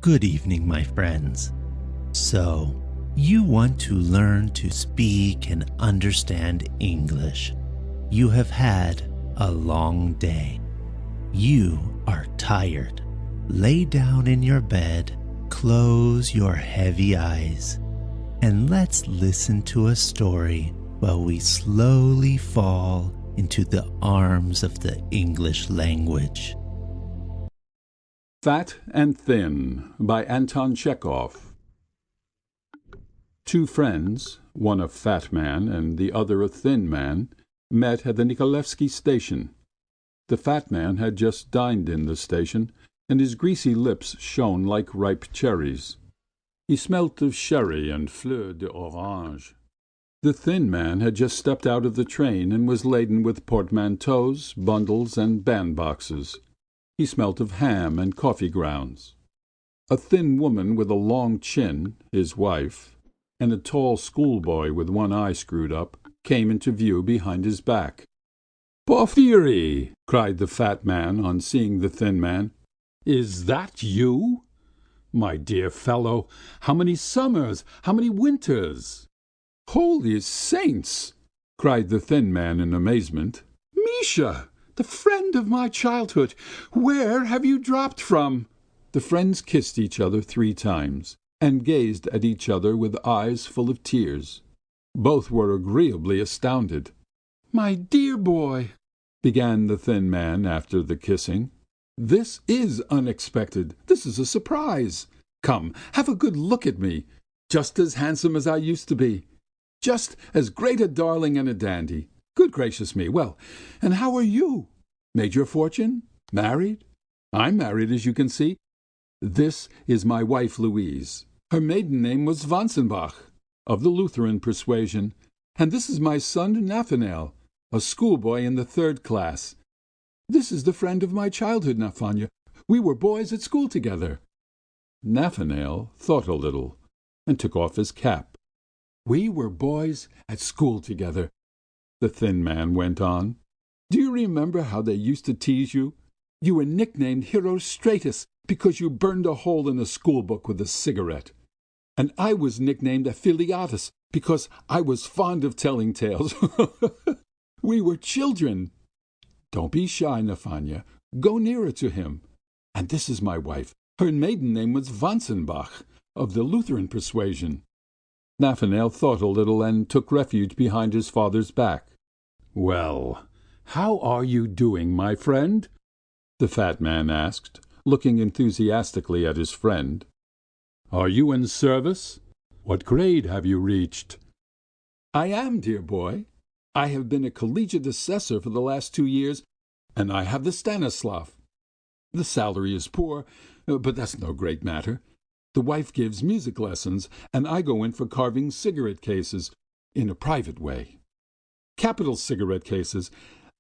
Good evening, my friends. So, you want to learn to speak and understand English. You have had a long day. You are tired. Lay down in your bed, close your heavy eyes, and let's listen to a story while we slowly fall into the arms of the English language. Fat and Thin by Anton Chekhov. Two friends, one a fat man and the other a thin man, met at the Nikolaevsky station. The fat man had just dined in the station, and his greasy lips shone like ripe cherries. He smelt of sherry and fleur d'orange. The thin man had just stepped out of the train and was laden with portmanteaus, bundles, and bandboxes. He smelt of ham and coffee grounds. A thin woman with a long chin, his wife, and a tall schoolboy with one eye screwed up, came into view behind his back. "Porfiry!" cried the fat man on seeing the thin man. "Is that you? My dear fellow, how many summers, how many winters!" "Holy saints!" cried the thin man in amazement. "Misha! The friend of my childhood! Where have you dropped from?" The friends kissed each other 3 times, and gazed at each other with eyes full of tears. Both were agreeably astounded. "My dear boy," began the thin man after the kissing, "this is unexpected. This is a surprise. Come, have a good look at me. Just as handsome as I used to be. Just as great a darling and a dandy. Good gracious me! Well, and how are you? Made your fortune? Married? I'm married, as you can see. This is my wife Louise. Her maiden name was Vansenbach, of the Lutheran persuasion. And this is my son Nathanael, a schoolboy in the 3rd class. This is the friend of my childhood, Nafanya. We were boys at school together." Nathanael thought a little, and took off his cap. "We were boys at school together," the thin man went on. "Do you remember how they used to tease you? You were nicknamed Herostratus because you burned a hole in a schoolbook with a cigarette. And I was nicknamed Affiliatus because I was fond of telling tales. We were children. Don't be shy, Nafanya. Go nearer to him. And this is my wife. Her maiden name was Vansenbach, of the Lutheran persuasion." Nathanael thought a little and took refuge behind his father's back. "Well, how are you doing, my friend?" the fat man asked, looking enthusiastically at his friend. "Are you in service? What grade have you reached?" "I am, dear boy. I have been a collegiate assessor for the last 2 years, and I have the Stanislav. The salary is poor, but that's no great matter. The wife gives music lessons, and I go in for carving cigarette cases, in a private way. Capital cigarette cases.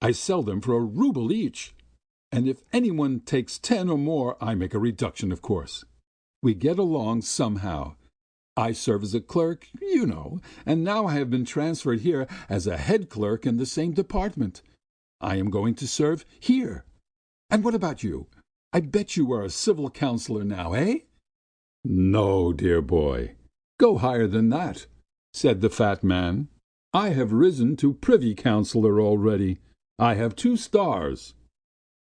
I sell them for 1 rouble each. And if anyone takes 10 or more, I make a reduction, of course. We get along somehow. I serve as a clerk, you know, and now I have been transferred here as a head clerk in the same department. I am going to serve here. And what about you? I bet you are a civil councillor now, eh?" "No, dear boy. Go higher than that," said the fat man. "I have risen to privy councillor already. I have 2 stars."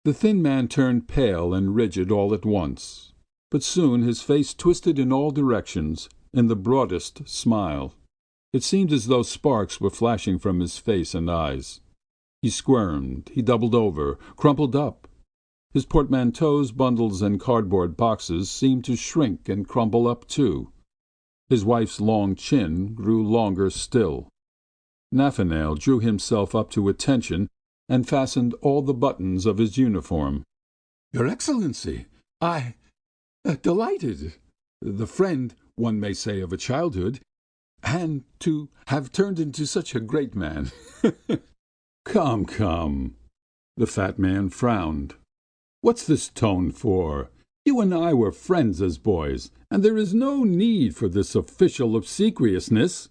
The thin man turned pale and rigid all at once, but soon his face twisted in all directions in the broadest smile. It seemed as though sparks were flashing from his face and eyes. He squirmed, he doubled over, crumpled up. His portmanteaus, bundles, and cardboard boxes seemed to shrink and crumple up too. His wife's long chin grew longer still. Nathanael drew himself up to attention and fastened all the buttons of his uniform. "Your Excellency, delighted. The friend, one may say, of a childhood, and to have turned into such a great man." Come, come. The fat man frowned. "What's this tone for? You and I were friends as boys, and there is no need for this official obsequiousness."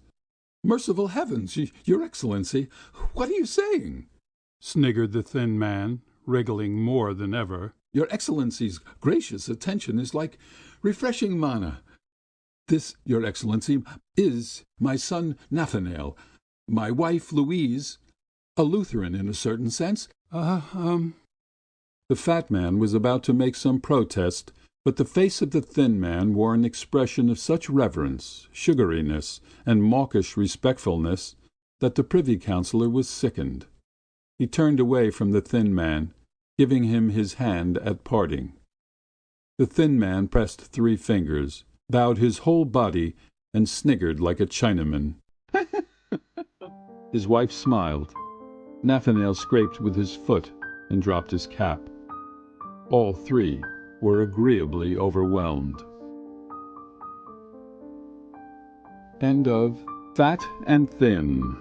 "Merciful heavens, Your Excellency, what are you saying?" sniggered the thin man, wriggling more than ever. "Your Excellency's gracious attention is like refreshing manna. This, Your Excellency, is my son Nathanael, my wife Louise, a Lutheran in a certain sense. The fat man was about to make some protest, but the face of the thin man wore an expression of such reverence, sugariness, and mawkish respectfulness that the privy councillor was sickened. He turned away from the thin man, giving him his hand at parting. The thin man pressed 3 fingers, bowed his whole body, and sniggered like a Chinaman. His wife smiled. Nathanael scraped with his foot and dropped his cap. All 3 were agreeably overwhelmed. End of Fat and Thin.